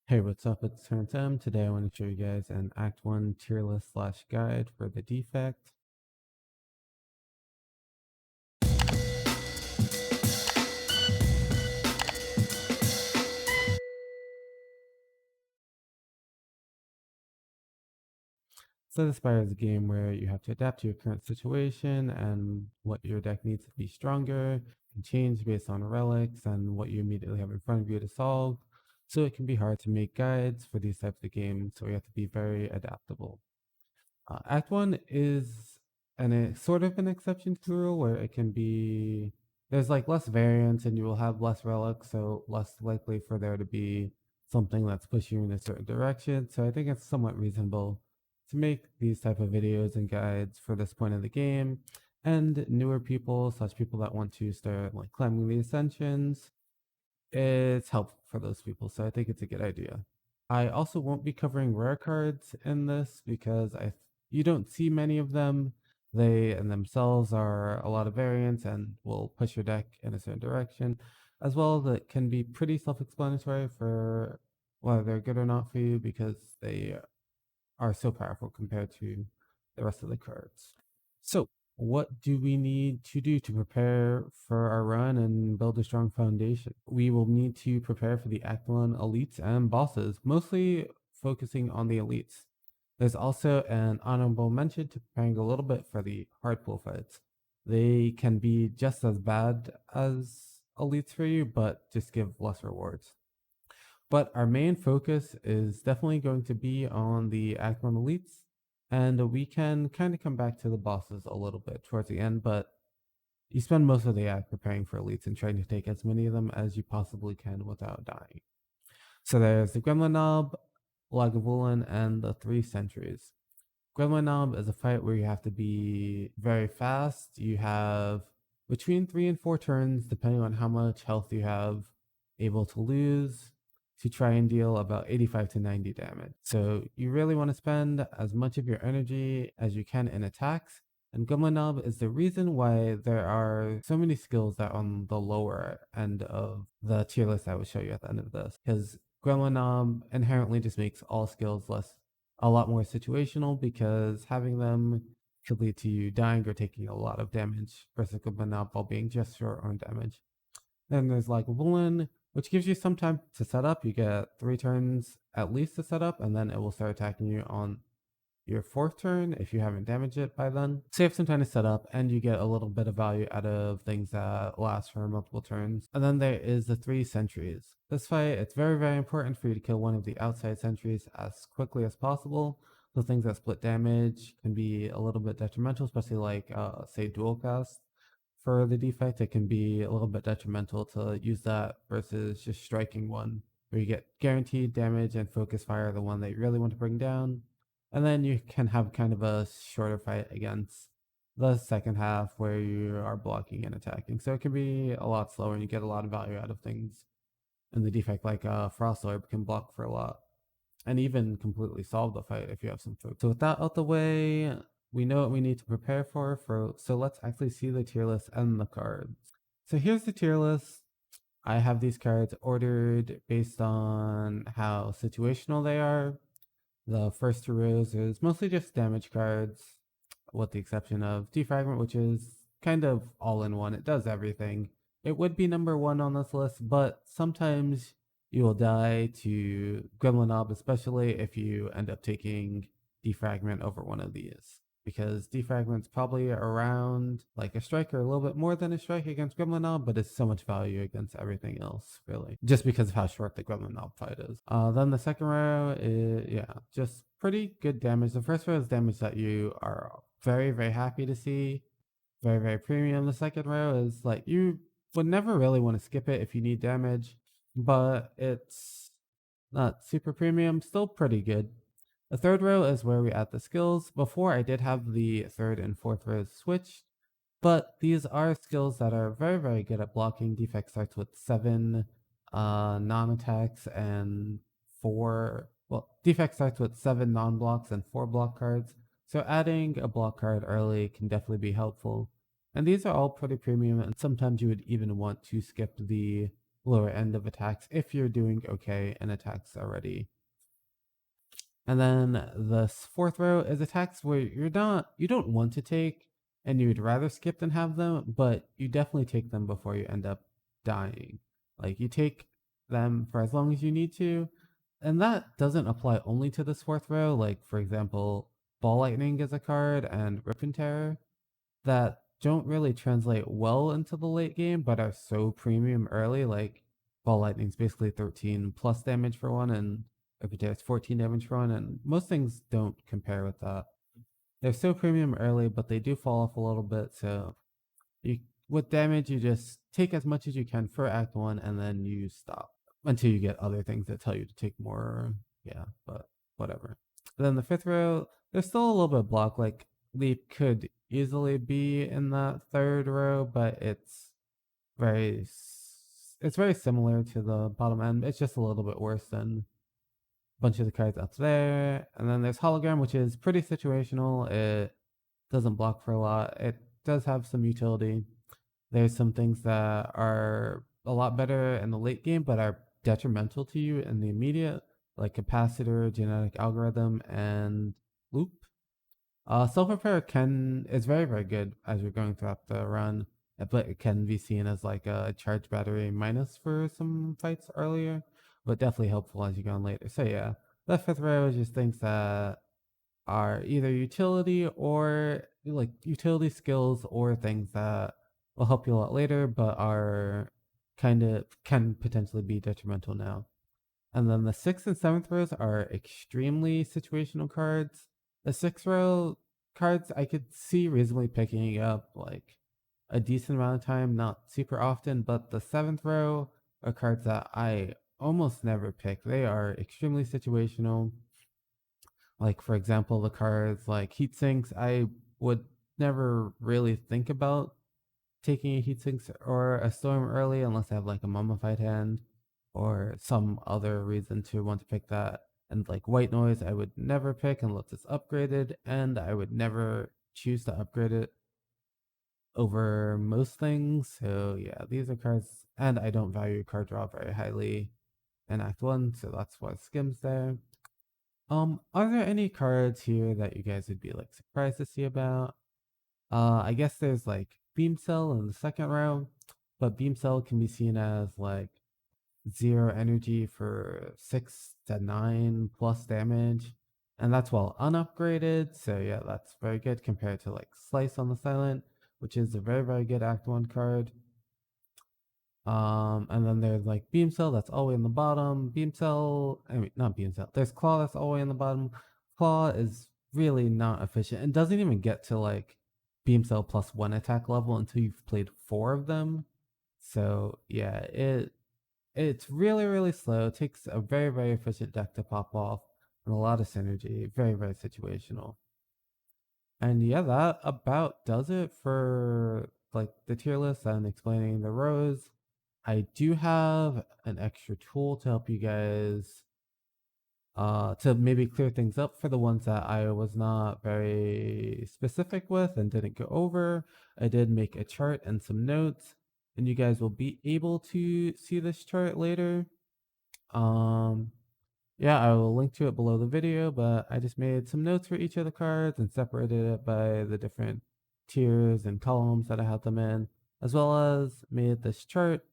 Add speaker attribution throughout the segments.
Speaker 1: Hey, what's up? It's Terrence M. Today I want to show you guys an Act 1 tier list slash guide for the Defect. Slay the Spire is a game where you have to adapt to your current situation and what your deck needs to be stronger and change based on relics and what you immediately have in front of you to solve. So it can be hard to make guides for these types of games, so you have to be very adaptable. Act one is sort of an exception to the rule where it can be there's like less variance and you will have less relics, so less likely for there to be something that's pushing you in a certain direction. So I think it's somewhat reasonable to make these type of videos and guides for this point of the game. And newer people, such people that want to start like climbing the ascensions, it's helpful for those people, so I think it's a good idea. I also won't be covering rare cards in this because you don't see many of them. They in themselves are a lot of variance and will push your deck in a certain direction, as well as it can be pretty self-explanatory for whether they're good or not for you because they are so powerful compared to the rest of the cards. So, what do we need to do to prepare for our run and build a strong foundation? We will need to prepare for the Act 1 elites and bosses, mostly focusing on the elites. There's also an honorable mention to preparing a little bit for the hard pool fights. They can be just as bad as elites for you, but just give less rewards. But our main focus is definitely going to be on the Act 1 elites, and we can kind of come back to the bosses a little bit towards the end, but you spend most of the act preparing for elites and trying to take as many of them as you possibly can without dying. So there's the Gremlin Knob, Lagavulin, and the Three Sentries. Gremlin Knob is a fight where you have to be very fast. You have between 3 and 4 turns, depending on how much health you have, able to lose to try and deal about 85 to 90 damage. So you really want to spend as much of your energy as you can in attacks. And Gremlin Knob is the reason why there are so many skills that are on the lower end of the tier list I will show you at the end of this. Because Gremlin Knob inherently just makes all skills a lot more situational because having them could lead to you dying or taking a lot of damage versus Gremlin Knob while being just short on damage. Then there's like Woolen, which gives you some time to set up. You get 3 turns at least to set up, and then it will start attacking you on your 4th turn if you haven't damaged it by then. So you have some time to set up, and you get a little bit of value out of things that last for multiple turns. And then there is the 3 sentries. This fight, it's very, very important for you to kill one of the outside sentries as quickly as possible. So things that split damage can be a little bit detrimental, especially like, say, dual cast for the defect. It can be a little bit detrimental to use that versus just striking one where you get guaranteed damage and focus fire, the one that you really want to bring down. And then you can have kind of a shorter fight against the second half where you are blocking and attacking. So it can be a lot slower and you get a lot of value out of things. And the defect like Frost Orb can block for a lot and even completely solve the fight if you have some focus. So with that out the way, we know what we need to prepare for so let's actually see the tier list and the cards. So here's the tier list. I have these cards ordered based on how situational they are. The first 2 rows is mostly just damage cards, with the exception of Defragment, which is kind of all in one. It does everything. It would be number 1 on this list, but sometimes you will die to Gremlin Knob, especially if you end up taking Defragment over one of these. Because Defragment's probably around like a strike or a little bit more than a strike against Gremlin Knob, but it's so much value against everything else, really. Just because of how short the Gremlin Knob fight is. Then the second row is, yeah, just pretty good damage. The first row is damage that you are very, very happy to see. Very, very premium. The second row is like, you would never really want to skip it if you need damage, but it's not super premium, still pretty good. The third row is where we add the skills. Before I did have the third and fourth rows switched, but these are skills that are very, very good at blocking. Defect starts with 7 non-attacks and 4, well, Defect starts with 7 non-blocks and 4 block cards. So adding a block card early can definitely be helpful. And these are all pretty premium, and sometimes you would even want to skip the lower end of attacks if you're doing okay in attacks already. And then the fourth row is attacks where you don't want to take and you'd rather skip than have them, but you definitely take them before you end up dying. Like you take them for as long as you need to, and that doesn't apply only to this fourth row. Like for example, Ball Lightning is a card and Rip and Tear that don't really translate well into the late game, but are so premium early. Like Ball Lightning's basically 13 plus damage for one, and Epictetus 14 damage for one, and most things don't compare with that. They're so premium early, but they do fall off a little bit. So you with damage, you just take as much as you can for Act 1, and then you stop until you get other things that tell you to take more. Yeah, but whatever. Then the fifth row, there's still a little bit of block. Like Leap could easily be in that third row, but very it's very similar to the bottom end. It's just a little bit worse than a bunch of the cards up there. And then there's Hologram, which is pretty situational. It doesn't block for a lot. It does have some utility. There's some things that are a lot better in the late game, but are detrimental to you in the immediate, like Capacitor, Genetic Algorithm, and Loop. Self Repair is very, very good as you're going throughout the run, but it can be seen as like a charge battery minus for some fights earlier, but definitely helpful as you go on later. So yeah, that fifth row is just things that are either utility or like utility skills or things that will help you a lot later, but are kind of can potentially be detrimental now. And then the sixth and seventh rows are extremely situational cards. The sixth row cards I could see reasonably picking up like a decent amount of time, not super often, but the seventh row are cards that I almost never pick. They are extremely situational. Like for example, the cards like heat sinks, I would never really think about taking a heat sinks or a storm early unless I have like a mummified hand or some other reason to want to pick that. And like white noise, I would never pick unless it's upgraded, and I would never choose to upgrade it over most things. So yeah, these are cards, and I don't value card draw very highly in Act 1, so that's why Skim's there. Are there any cards here that you guys would be like surprised to see about? I guess there's like Beam Cell in the second row, but Beam Cell can be seen as like 0 energy for 6 to 9 plus damage, and that's while unupgraded. So yeah, that's very good compared to like Slice on the Silent, which is a very, very good Act 1 card. And then there's like Beam Cell that's all the way in the bottom. Beam Cell, I mean, not Beam Cell. There's Claw that's all the way in the bottom. Claw is really not efficient and doesn't even get to like Beam Cell plus 1 attack level until you've played 4 of them. So yeah, it's really, really slow. It takes a very, very efficient deck to pop off and a lot of synergy. Very, very situational. And yeah, that about does it for like the tier list and explaining the rows. I do have an extra tool to help you guys to maybe clear things up for the ones that I was not very specific with and didn't go over. I did make a chart and some notes, and you guys will be able to see this chart later. Um yeah, I will link to it below the video, but I just made some notes for each of the cards and separated it by the different tiers and columns that I had them in, as well as made this chart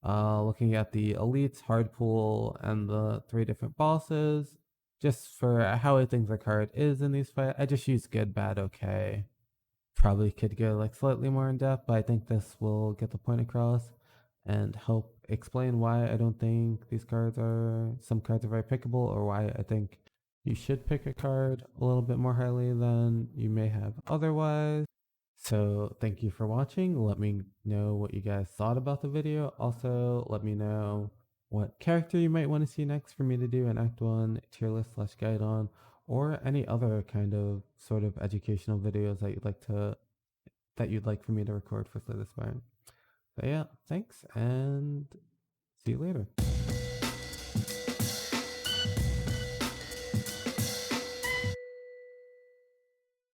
Speaker 1: looking at the elites, hard pool, and the 3 different bosses, just for how I think the card is in these fights. I just use good, bad, okay. Probably could go like slightly more in depth, but I think this will get the point across and help explain why I don't think some cards are very pickable, or why I think you should pick a card a little bit more highly than you may have otherwise. So thank you for watching. Let me know what you guys thought about the video. Also, let me know what character you might want to see next for me to do an Act 1 tier list / guide on, or any other kind of sort of educational videos that you'd like for me to record for Slay the Spire. So yeah, thanks and see you later.